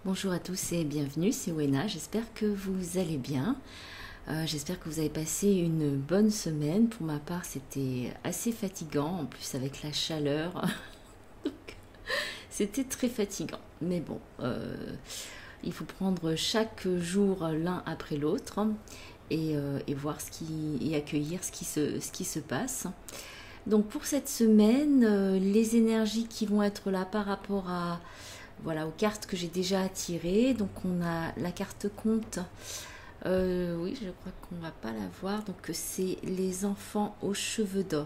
Bonjour à tous et bienvenue, c'est Wena, j'espère que vous allez bien. J'espère que vous avez passé une bonne semaine. Pour ma part, c'était assez fatigant, en plus avec la chaleur. C'était très fatigant. Mais bon, il faut prendre chaque jour l'un après l'autre et voir et accueillir ce qui se passe. Donc pour cette semaine, les énergies qui vont être là par rapport à voilà, aux cartes que j'ai déjà tirées. Donc on a la carte compte. Oui, je crois qu'on va pas la voir. Donc c'est les enfants aux cheveux d'or.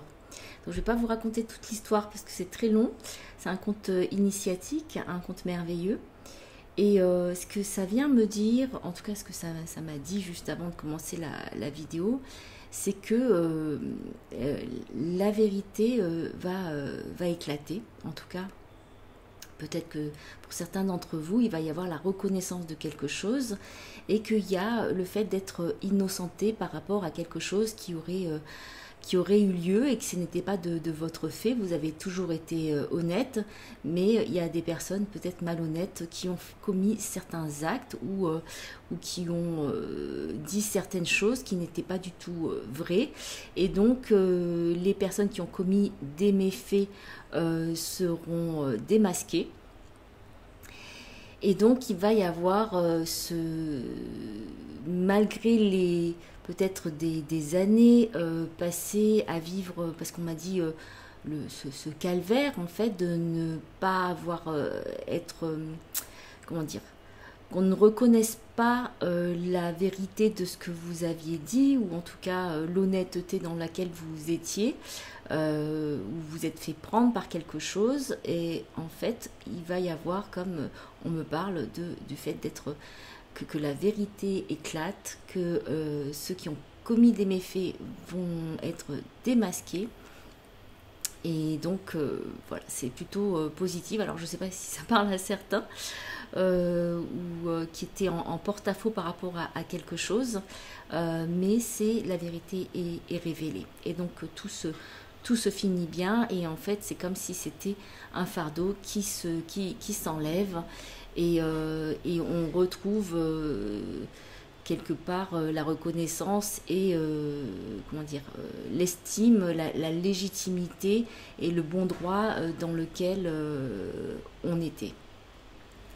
Donc je vais pas vous raconter toute l'histoire parce que c'est très long. C'est un conte initiatique, un conte merveilleux. Et ce que ça vient me dire, en tout cas ce que ça m'a dit juste avant de commencer la vidéo, c'est que la vérité va éclater, en tout cas. Peut-être que pour certains d'entre vous, il va y avoir la reconnaissance de quelque chose et qu'il y a le fait d'être innocenté par rapport à quelque chose qui aurait eu lieu et que ce n'était pas de votre fait. Vous avez toujours été honnête, mais il y a des personnes peut-être malhonnêtes qui ont commis certains actes ou qui ont dit certaines choses qui n'étaient pas du tout vraies. Et donc, les personnes qui ont commis des méfaits seront démasquées. Et donc, il va y avoir malgré les peut-être des années passées à vivre, parce qu'on m'a dit ce calvaire, en fait, de ne pas avoir comment dire, qu'on ne reconnaisse pas la vérité de ce que vous aviez dit, ou en tout cas l'honnêteté dans laquelle vous étiez, où vous êtes fait prendre par quelque chose, et en fait, il va y avoir, comme on me parle du fait d'être que la vérité éclate, que ceux qui ont commis des méfaits vont être démasqués. Et donc, voilà, c'est plutôt positif. Alors, je ne sais pas si ça parle à certains ou qui étaient en porte-à-faux par rapport à quelque chose, mais c'est la vérité est révélée. Et donc, tout se finit bien. Et en fait, c'est comme si c'était un fardeau qui s'enlève et on retrouve quelque part la reconnaissance et comment dire l'estime, la légitimité et le bon droit dans lequel on était,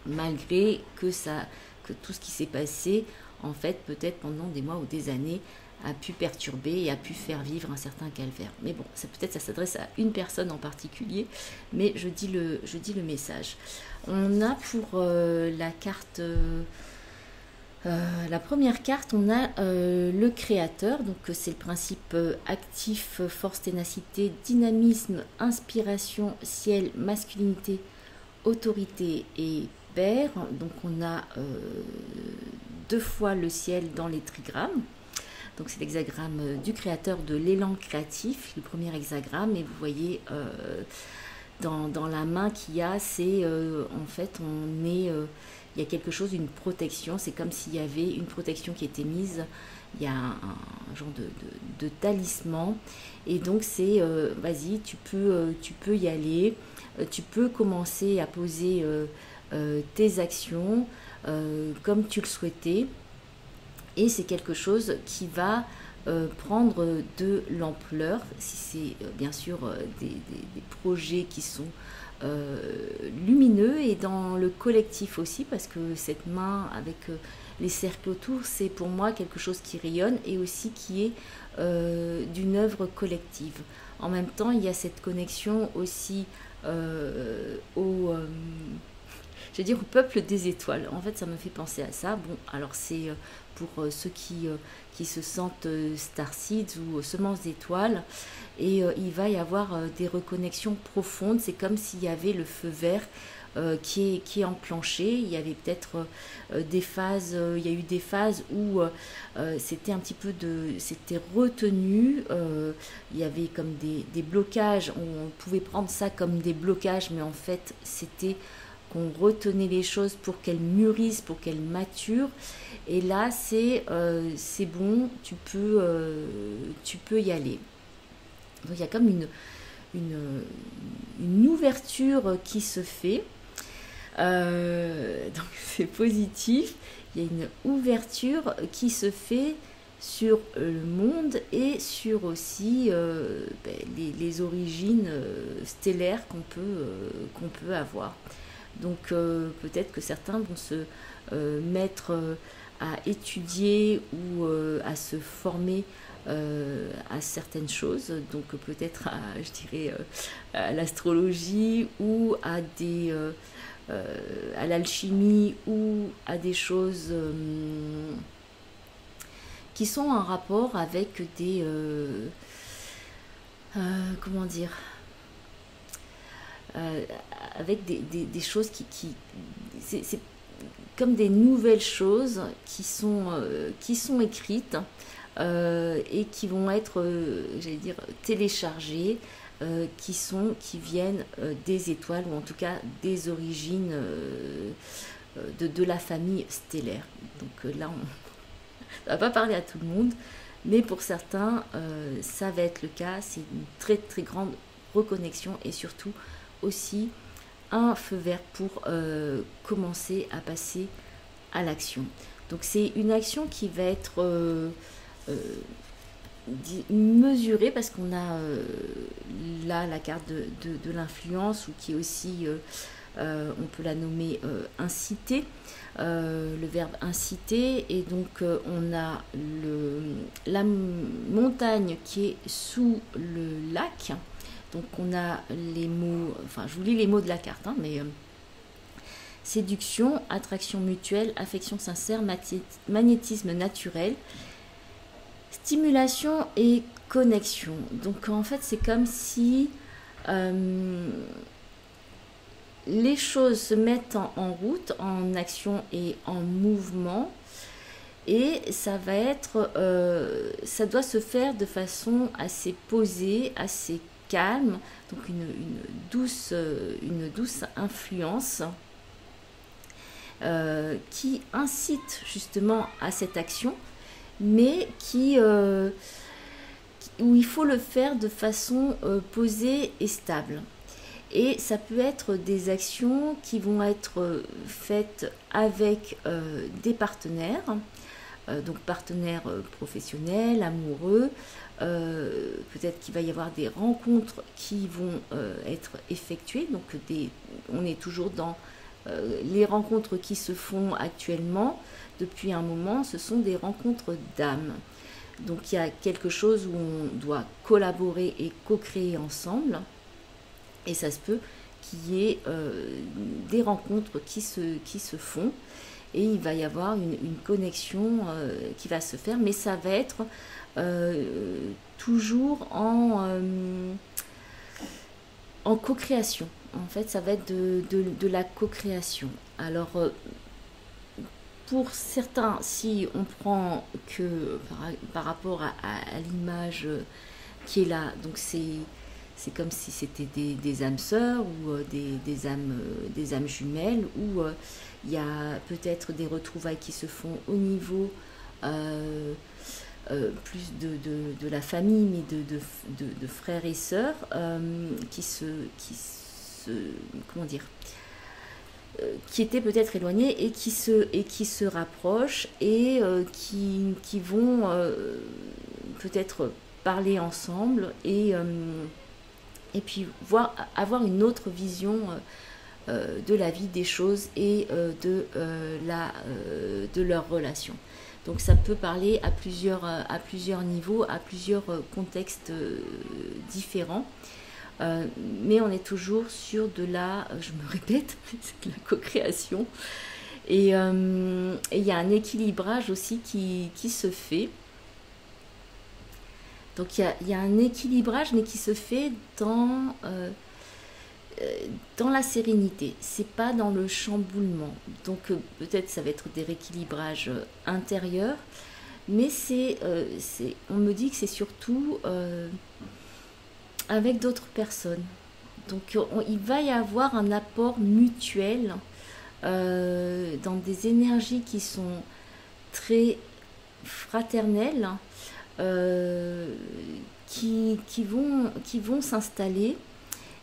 malgré que tout ce qui s'est passé en fait peut-être pendant des mois ou des années a pu perturber et a pu faire vivre un certain calvaire. Mais bon, peut-être ça s'adresse à une personne en particulier, mais je dis le message. On a pour la carte la première carte, on a le créateur, donc c'est le principe actif, force, ténacité, dynamisme, inspiration, ciel, masculinité, autorité et père. Donc on a deux fois le ciel dans les trigrammes. Donc c'est l'hexagramme du créateur, de l'élan créatif, le premier hexagramme, et vous voyez dans la main qu'il y a, c'est en fait il y a quelque chose, une protection, c'est comme s'il y avait une protection qui était mise, il y a un genre de talisman, et donc c'est vas-y, tu peux y aller, tu peux commencer à poser tes actions comme tu le souhaitais, et c'est quelque chose qui va prendre de l'ampleur, si c'est bien sûr des projets qui sont lumineux, et dans le collectif aussi, parce que cette main avec les cercles autour, c'est pour moi quelque chose qui rayonne et aussi qui est d'une œuvre collective. En même temps, il y a cette connexion aussi je veux dire au peuple des étoiles. En fait, ça me fait penser à ça. Bon, alors c'est pour ceux qui se sentent starseeds ou semences d'étoiles, et il va y avoir des reconnexions profondes. C'est comme s'il y avait le feu vert qui est enclenché. Il y avait peut-être des phases, il y a eu des phases où c'était un petit peu c'était retenu, il y avait comme des blocages, on pouvait prendre ça comme des blocages, mais en fait c'était qu'on retenait les choses pour qu'elles mûrissent, pour qu'elles maturent. Et là, c'est bon, tu peux y aller. Donc il y a comme une ouverture qui se fait. Donc c'est positif. Il y a une ouverture qui se fait sur le monde et sur aussi les origines stellaires qu'on peut avoir. Donc peut-être que certains vont se mettre à étudier ou à se former à certaines choses, donc peut-être à, je dirais, à l'astrologie ou à l'alchimie ou à des choses qui sont en rapport avec des comment dire, euh, avec des choses c'est comme des nouvelles choses qui sont écrites et qui vont être, j'allais dire, téléchargées, qui viennent des étoiles ou en tout cas des origines de la famille stellaire. Donc là, on ne va pas parler à tout le monde, mais pour certains, ça va être le cas. C'est une très très grande reconnexion et surtout aussi un feu vert pour commencer à passer à l'action. Donc c'est une action qui va être mesurée parce qu'on a là la carte de l'influence ou qui est aussi, on peut la nommer inciter, le verbe inciter, et donc on a la montagne qui est sous le lac. Donc on a les mots, enfin je vous lis les mots de la carte, hein, mais séduction, attraction mutuelle, affection sincère, magnétisme naturel, stimulation et connexion. Donc en fait c'est comme si les choses se mettent en route, en action et en mouvement, et ça va être, ça doit se faire de façon assez posée, assez calme, donc une douce influence qui incite justement à cette action, mais où il faut le faire de façon posée et stable. Et ça peut être des actions qui vont être faites avec des partenaires, donc partenaires professionnels, amoureux. Peut-être qu'il va y avoir des rencontres qui vont être effectuées. Donc on est toujours dans les rencontres qui se font actuellement depuis un moment. Ce sont des rencontres d'âme. Donc il y a quelque chose où on doit collaborer et co-créer ensemble. Et ça se peut qu'il y ait des rencontres qui se font. Et il va y avoir une connexion qui va se faire, mais ça va être toujours en co-création. En fait, ça va être de la co-création. Alors, pour certains, si on prend que par rapport à l'image qui est là, donc c'est comme si c'était des âmes sœurs ou des âmes jumelles, où il y a peut-être des retrouvailles qui se font au niveau plus de la famille, mais de frères et sœurs qui se comment dire, qui étaient peut-être éloignés et qui se rapprochent et qui vont peut-être parler ensemble et puis avoir une autre vision de la vie, des choses et de leur relation. Donc ça peut parler à plusieurs niveaux, à plusieurs contextes différents. Mais on est toujours sur je me répète, c'est de la co-création. Et il y a un équilibrage aussi qui se fait. Donc il y a un équilibrage, mais qui se fait dans la sérénité. C'est pas dans le chamboulement. Donc peut-être ça va être des rééquilibrages intérieurs, mais on me dit que c'est surtout avec d'autres personnes. Donc il va y avoir un apport mutuel dans des énergies qui sont très fraternelles, qui vont s'installer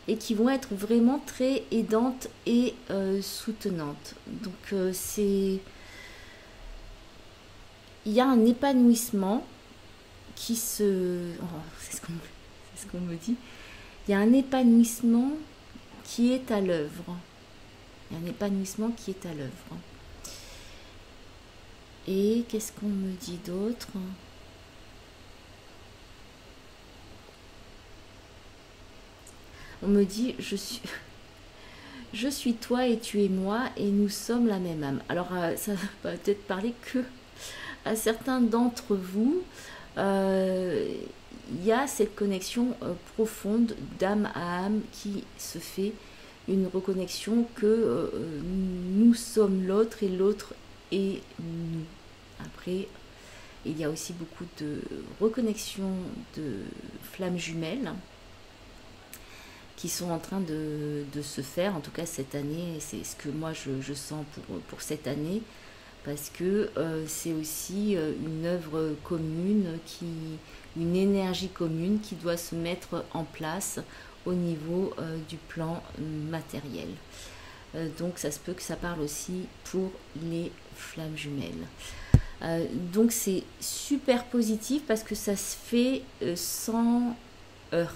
et qui vont être vraiment très aidantes et soutenantes. Donc il y a un épanouissement qui se... Oh, c'est ce qu'on me dit. Il y a un épanouissement qui est à l'œuvre. Il y a un épanouissement qui est à l'œuvre. Et qu'est-ce qu'on me dit d'autre? On me dit, je suis toi et tu es moi et nous sommes la même âme. Alors ça va peut-être parler que à certains d'entre vous. Il y a cette connexion profonde d'âme à âme qui se fait, une reconnexion que nous sommes l'autre et l'autre est nous. Après, il y a aussi beaucoup de reconnexion de flammes jumelles qui sont en train de se faire, en tout cas cette année, c'est ce que moi je sens pour cette année, parce que c'est aussi une œuvre commune, une énergie commune qui doit se mettre en place au niveau du plan matériel. Donc ça se peut que ça parle aussi pour les flammes jumelles. Donc c'est super positif parce que ça se fait sans heurts.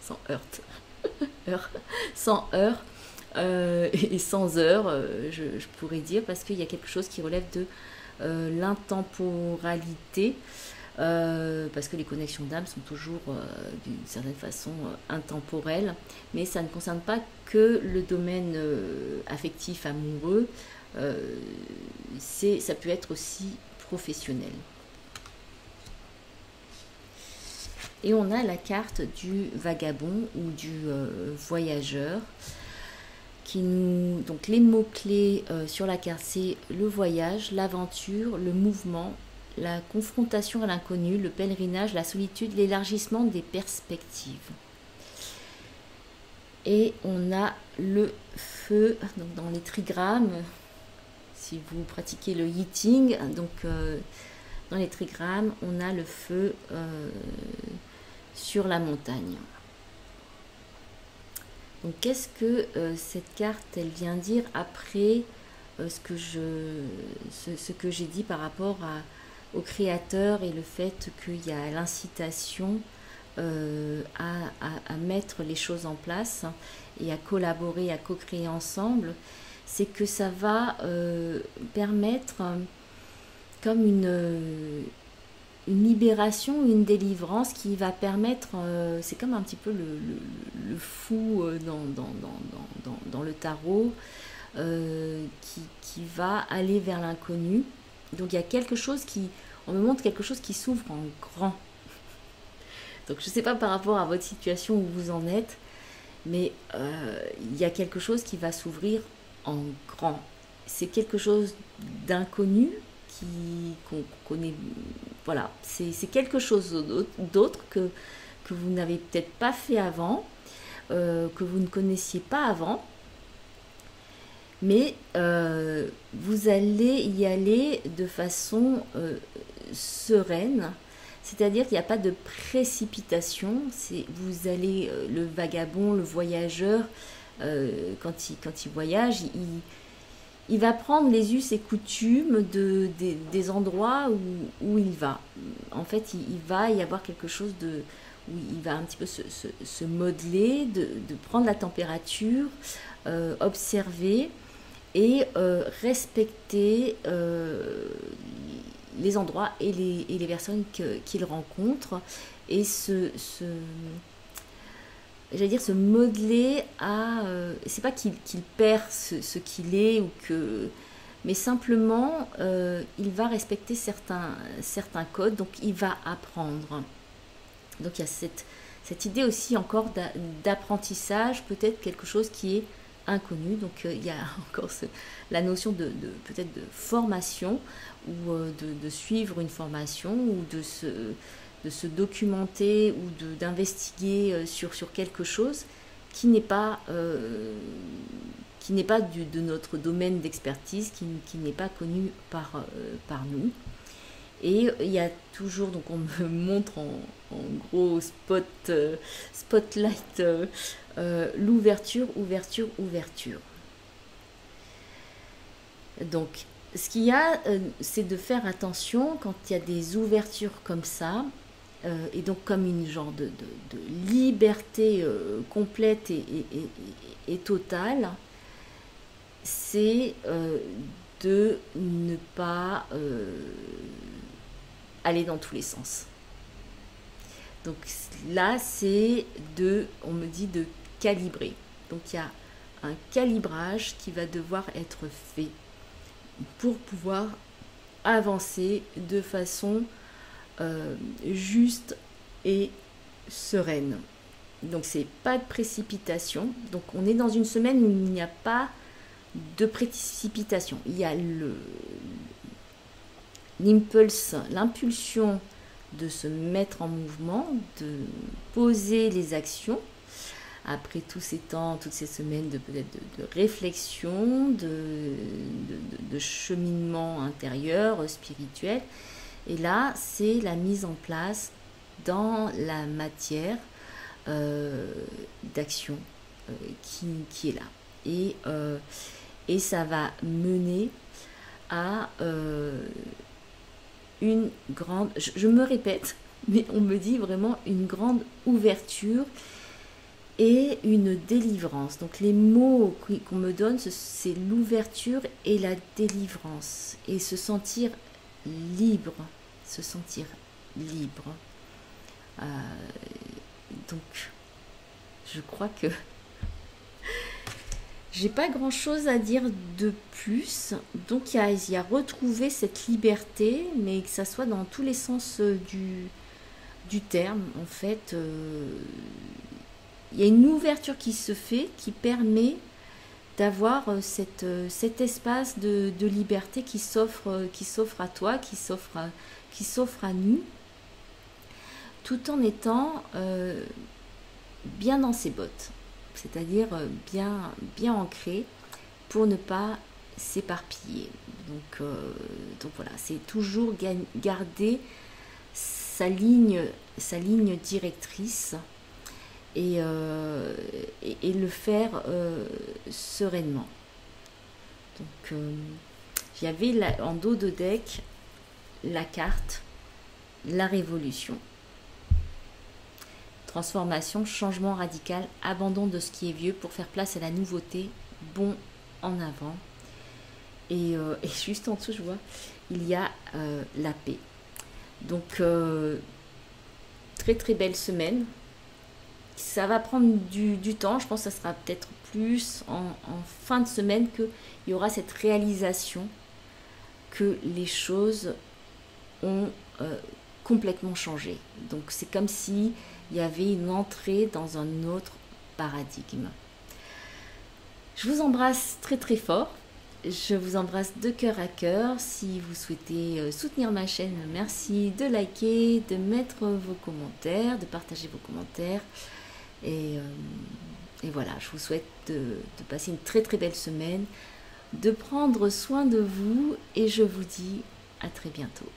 Sans heurts. Sans heurts. Et sans heures, je pourrais dire, parce qu'il y a quelque chose qui relève de l'intemporalité, parce que les connexions d'âme sont toujours d'une certaine façon intemporelles, mais ça ne concerne pas que le domaine affectif, amoureux, ça peut être aussi professionnel. Et on a la carte du vagabond ou du voyageur. Donc les mots-clés sur la carte, c'est le voyage, l'aventure, le mouvement, la confrontation à l'inconnu, le pèlerinage, la solitude, l'élargissement des perspectives. Et on a le feu, donc dans les trigrammes, si vous pratiquez le yitting, donc dans les trigrammes, on a le feu sur la montagne. Donc qu'est-ce que cette carte elle vient dire après ce que j'ai dit par rapport au créateur et le fait qu'il y a l'incitation à mettre les choses en place et à collaborer, à co-créer ensemble, c'est que ça va permettre comme une libération, une délivrance qui va permettre, c'est comme un petit peu le fou dans le tarot, qui va aller vers l'inconnu. Donc il y a quelque chose on me montre quelque chose qui s'ouvre en grand. Donc je ne sais pas par rapport à votre situation où vous en êtes, mais il y a quelque chose qui va s'ouvrir en grand. C'est quelque chose d'inconnu qu'on connaît. Voilà, c'est quelque chose d'autre que vous n'avez peut-être pas fait avant, que vous ne connaissiez pas avant, mais vous allez y aller de façon sereine, c'est-à-dire qu'il n'y a pas de précipitation. Vous allez, le vagabond, le voyageur, quand il voyage, il va prendre les us et coutumes des endroits où il va. En fait, il va y avoir quelque chose où il va un petit peu se modeler, de prendre la température, observer et respecter les endroits et les personnes qu'il rencontre et j'allais dire se modeler à c'est pas qu'il perd ce qu'il est mais simplement il va respecter certains codes, donc il va apprendre. Donc il y a cette idée aussi encore d'apprentissage, peut-être quelque chose qui est inconnu. Donc il y a encore la notion peut-être de formation ou de suivre une formation ou de se documenter ou d'investiguer sur quelque chose qui n'est pas de notre domaine d'expertise, qui n'est pas connu par nous. Et il y a toujours, donc on me montre en gros spotlight, l'ouverture, ouverture, ouverture. Donc, ce qu'il y a, c'est de faire attention quand il y a des ouvertures comme ça, et donc comme une genre de liberté complète et totale, c'est de ne pas aller dans tous les sens. Donc là, c'est on me dit de calibrer. Donc il y a un calibrage qui va devoir être fait pour pouvoir avancer de façon juste et sereine. Donc c'est pas de précipitation. Donc on est dans une semaine où il n'y a pas de précipitation. Il y a l'impulsion de se mettre en mouvement, de poser les actions après tous ces temps, toutes ces semaines de réflexion, de cheminement intérieur, spirituel. Et là, c'est la mise en place dans la matière d'action qui est là. Et ça va mener à une grande, je me répète, mais on me dit vraiment une grande ouverture et une délivrance. Donc les mots qu'on me donne, c'est l'ouverture et la délivrance. Et se sentir libre. Se sentir libre. Donc, je crois que j'ai pas grand chose à dire de plus. Donc il y a retrouver cette liberté, mais que ça soit dans tous les sens du terme. En fait, il y a une ouverture qui se fait, qui permet d'avoir cet espace de liberté qui s'offre à toi, qui s'offre à nous, tout en étant bien dans ses bottes, c'est-à-dire bien ancré pour ne pas s'éparpiller. Donc voilà, c'est toujours garder sa ligne directrice et le faire sereinement. Donc il y avait en dos de deck la carte, la révolution. Transformation, changement radical, abandon de ce qui est vieux pour faire place à la nouveauté, bond en avant. Et juste en dessous, je vois, il y a la paix. Donc, très très belle semaine. Ça va prendre du temps, je pense que ça sera peut-être plus en fin de semaine qu'il y aura cette réalisation que les choses ont complètement changé. Donc c'est comme si il y avait une entrée dans un autre paradigme. Je vous embrasse très très fort. Je vous embrasse de cœur à cœur. Si vous souhaitez soutenir ma chaîne, merci de liker, de mettre vos commentaires, de partager vos commentaires. Et voilà, je vous souhaite de passer une très très belle semaine, de prendre soin de vous et je vous dis à très bientôt.